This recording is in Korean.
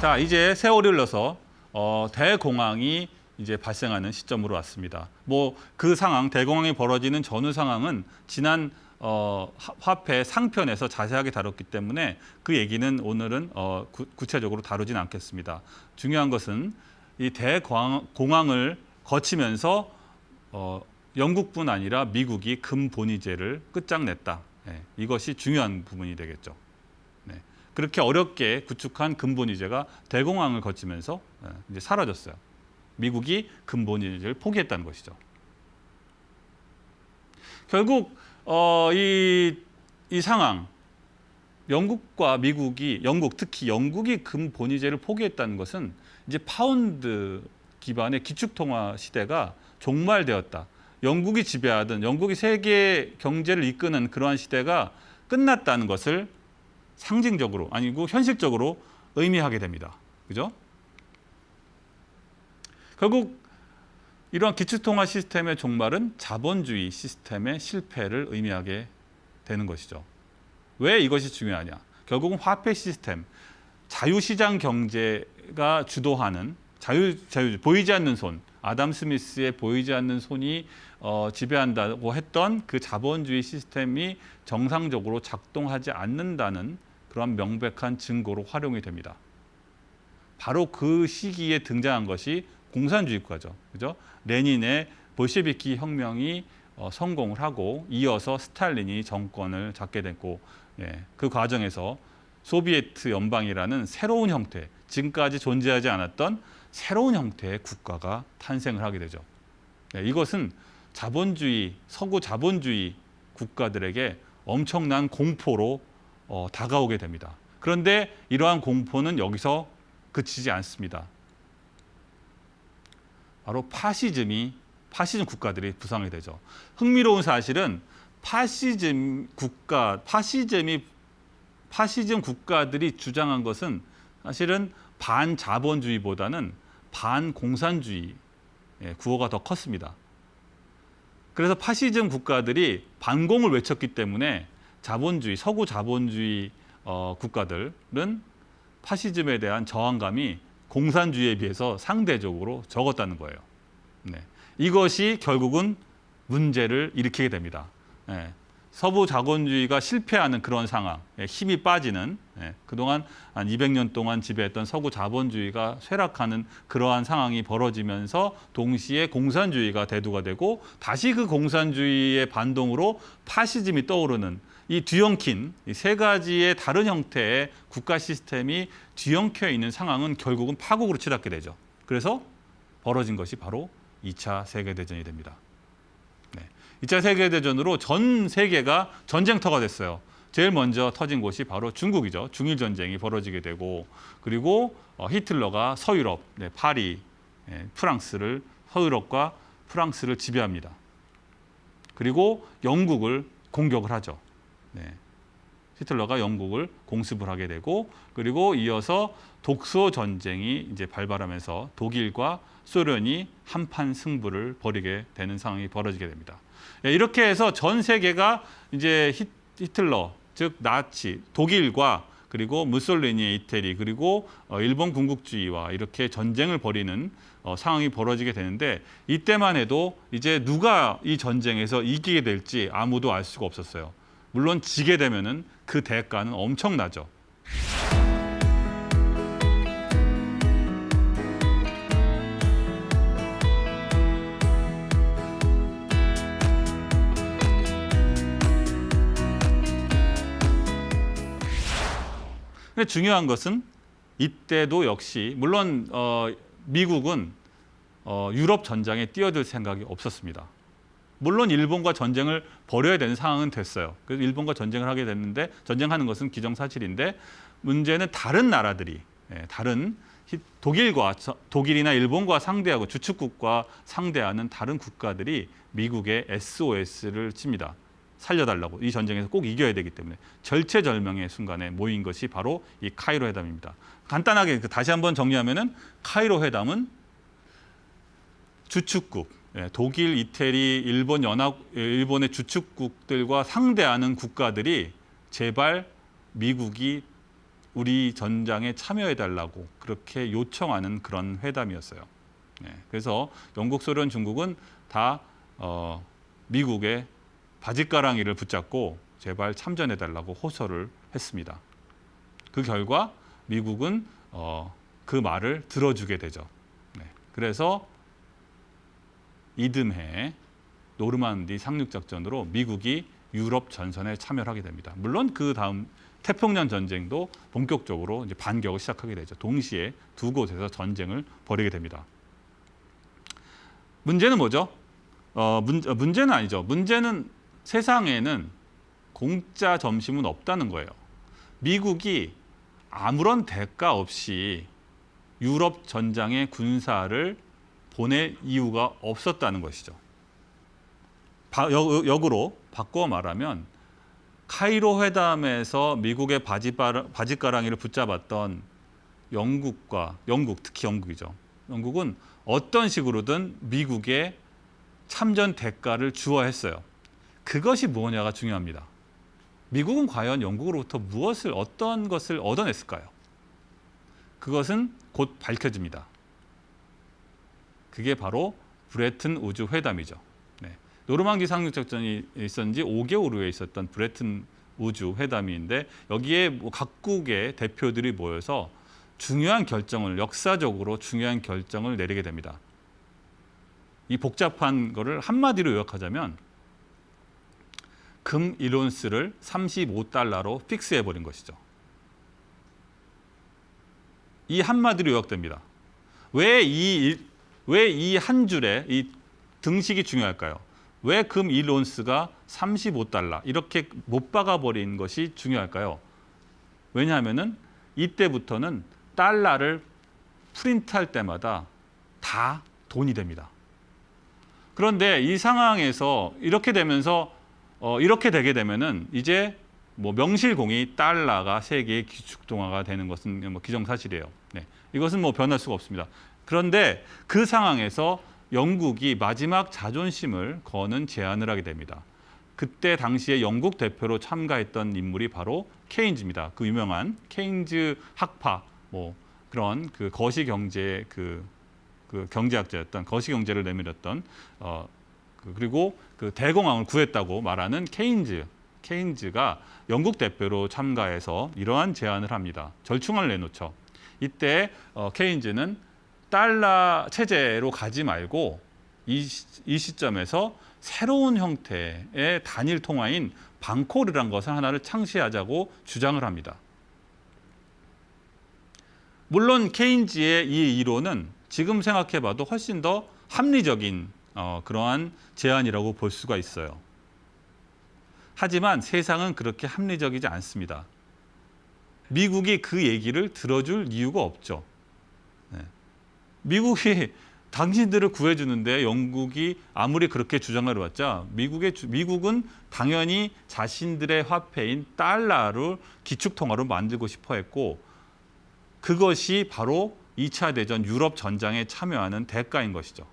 자, 이제 세월이 흘러서 대공황이 이제 발생하는 시점으로 왔습니다. 뭐 그 상황, 대공황이 벌어지는 전후 상황은 지난 화폐 상편에서 자세하게 다뤘기 때문에 그 얘기는 오늘은 구체적으로 다루진 않겠습니다. 중요한 것은 이 대공황을 거치면서 영국뿐 아니라 미국이 금본위제를 끝장냈다. 네, 이것이 중요한 부분이 되겠죠. 네, 그렇게 어렵게 구축한 금본위제가 대공황을 거치면서 이제 사라졌어요. 미국이 금본위제를 포기했다는 것이죠. 결국 이 상황, 영국과 미국이 특히 영국이 금본위제를 포기했다는 것은 이제 파운드 기반의 기축통화 시대가 종말되었다. 영국이 지배하던 영국이 세계 경제를 이끄는 그러한 시대가 끝났다는 것을 상징적으로 아니고 현실적으로 의미하게 됩니다. 그죠? 결국 이러한 기축통화 시스템의 종말은 자본주의 시스템의 실패를 의미하게 되는 것이죠. 왜 이것이 중요하냐? 결국은 화폐 시스템, 자유시장 경제가 주도하는 보이지 않는 손, 아담 스미스의 보이지 않는 손이 지배한다고 했던 그 자본주의 시스템이 정상적으로 작동하지 않는다는 그런 명백한 증거로 활용이 됩니다. 바로 그 시기에 등장한 것이 공산주의 국가죠. 그죠? 레닌의 볼셰비키 혁명이 성공을 하고 이어서 스탈린이 정권을 잡게 됐고, 그 과정에서 소비에트 연방이라는 새로운 형태, 지금까지 존재하지 않았던 새로운 형태의 국가가 탄생을 하게 되죠. 이것은 서구 자본주의 국가들에게 엄청난 공포로 다가오게 됩니다. 그런데 이러한 공포는 여기서 그치지 않습니다. 바로 파시즘 국가들이 부상이 되죠. 흥미로운 사실은 파시즘 국가들이 주장한 것은 사실은 반자본주의보다는 반공산주의 구호가 더 컸습니다. 그래서 파시즘 국가들이 반공을 외쳤기 때문에 서구 자본주의 국가들은 파시즘에 대한 저항감이 공산주의에 비해서 상대적으로 적었다는 거예요. 이것이 결국은 문제를 일으키게 됩니다. 서부 자본주의가 실패하는 그런 상황, 힘이 빠지는, 그동안 한 200년 동안 지배했던 서구 자본주의가 쇠락하는 그러한 상황이 벌어지면서 동시에 공산주의가 대두가 되고 다시 그 공산주의의 반동으로 파시즘이 떠오르는 이 뒤엉킨 이 세 가지의 다른 형태의 국가 시스템이 뒤엉켜 있는 상황은 결국은 파국으로 치닫게 되죠. 그래서 벌어진 것이 바로 2차 세계대전이 됩니다. 2차 세계대전으로 전 세계가 전쟁터가 됐어요. 제일 먼저 터진 곳이 바로 중국이죠. 중일전쟁이 벌어지게 되고, 그리고 히틀러가 서유럽, 파리, 서유럽과 프랑스를 지배합니다. 그리고 영국을 공격을 하죠. 히틀러가 영국을 공습을 하게 되고, 그리고 이어서 독소 전쟁이 이제 발발하면서 독일과 소련이 한판 승부를 벌이게 되는 상황이 벌어지게 됩니다. 이렇게 해서 전 세계가 이제 히틀러, 즉 나치, 독일과 그리고 무솔리니의 이태리, 그리고 일본 군국주의와 이렇게 전쟁을 벌이는 상황이 벌어지게 되는데, 이때만 해도 이제 누가 이 전쟁에서 이기게 될지 아무도 알 수가 없었어요. 물론 지게 되면은 그 대가는 엄청나죠. 근데 중요한 것은 이때도 역시 물론 미국은 유럽 전장에 뛰어들 생각이 없었습니다. 물론 일본과 전쟁을 벌여야 되는 상황은 됐어요. 그래서 일본과 전쟁을 하게 됐는데, 전쟁하는 것은 기정사실인데, 문제는 다른 나라들이 독일이나 일본과 상대하고 주축국과 상대하는 다른 국가들이 미국의 SOS를 칩니다. 살려달라고, 이 전쟁에서 꼭 이겨야 되기 때문에 절체절명의 순간에 모인 것이 바로 이 카이로 회담입니다. 간단하게 다시 한번 정리하면은 카이로 회담은 주축국, 독일, 이태리, 일본의 주축국들과 상대하는 국가들이 제발 미국이 우리 전장에 참여해달라고 그렇게 요청하는 그런 회담이었어요. 그래서 영국, 소련, 중국은 다 미국의 바짓가랑이를 붙잡고 제발 참전해달라고 호소를 했습니다. 그 결과 미국은 그 말을 들어주게 되죠. 그래서 이듬해 노르만디 상륙작전으로 미국이 유럽 전선에 참여를 하게 됩니다. 물론 그 다음 태평양 전쟁도 본격적으로 이제 반격을 시작하게 되죠. 동시에 두 곳에서 전쟁을 벌이게 됩니다. 문제는 뭐죠? 문제는 아니죠. 문제는 세상에는 공짜 점심은 없다는 거예요. 미국이 아무런 대가 없이 유럽 전장에 군사를 보낼 이유가 없었다는 것이죠. 역으로 바꿔 말하면 카이로 회담에서 미국의 바짓가랑이를 붙잡았던 영국, 특히 영국이죠. 영국은 어떤 식으로든 미국의 참전 대가를 주어야 했어요. 그것이 무엇냐가 중요합니다. 미국은 과연 영국으로부터 어떤 것을 얻어냈을까요? 그것은 곧 밝혀집니다. 그게 바로 브레튼 우즈 회담이죠. 노르망디 상륙작전이 있었는 지 5개월 후에 있었던 브레튼 우즈 회담인데 여기에 각국의 대표들이 모여서 역사적으로 중요한 결정을 내리게 됩니다. 이 복잡한 거를 한마디로 요약하자면 금 1온스를 35달러로 픽스해버린 것이죠. 이 한마디로 요약됩니다. 왜 이 한 줄에 이 등식이 중요할까요? 왜 금 1온스가 35달러 이렇게 못 박아버린 것이 중요할까요? 왜냐하면 이때부터는 달러를 프린트할 때마다 다 돈이 됩니다. 그런데 이 상황에서 이렇게 되게 되면은 이제 명실공히 달러가 세계의 기축통화가 되는 것은 기정사실이에요. 이것은 변할 수가 없습니다. 그런데 그 상황에서 영국이 마지막 자존심을 거는 제안을 하게 됩니다. 그때 당시에 영국 대표로 참가했던 인물이 바로 케인즈입니다. 그 유명한 케인즈 학파, 그런 그 거시경제 그 경제학자였던 거시경제를 내밀었던 그리고 그 대공황을 구했다고 말하는 케인즈가 영국 대표로 참가해서 이러한 제안을 합니다. 절충안을 내놓죠. 이때 케인즈는 달러 체제로 가지 말고 이 시점에서 새로운 형태의 단일 통화인 방코르란 것을 하나를 창시하자고 주장을 합니다. 물론 케인즈의 이 이론은 지금 생각해봐도 훨씬 더 합리적인 그러한 제안이라고 볼 수가 있어요. 하지만 세상은 그렇게 합리적이지 않습니다. 미국이 그 얘기를 들어줄 이유가 없죠. 미국이 당신들을 구해주는데 영국이 아무리 그렇게 주장을 해왔자 미국은 당연히 자신들의 화폐인 달러를 기축통화로 만들고 싶어 했고 그것이 바로 2차 대전 유럽 전장에 참여하는 대가인 것이죠.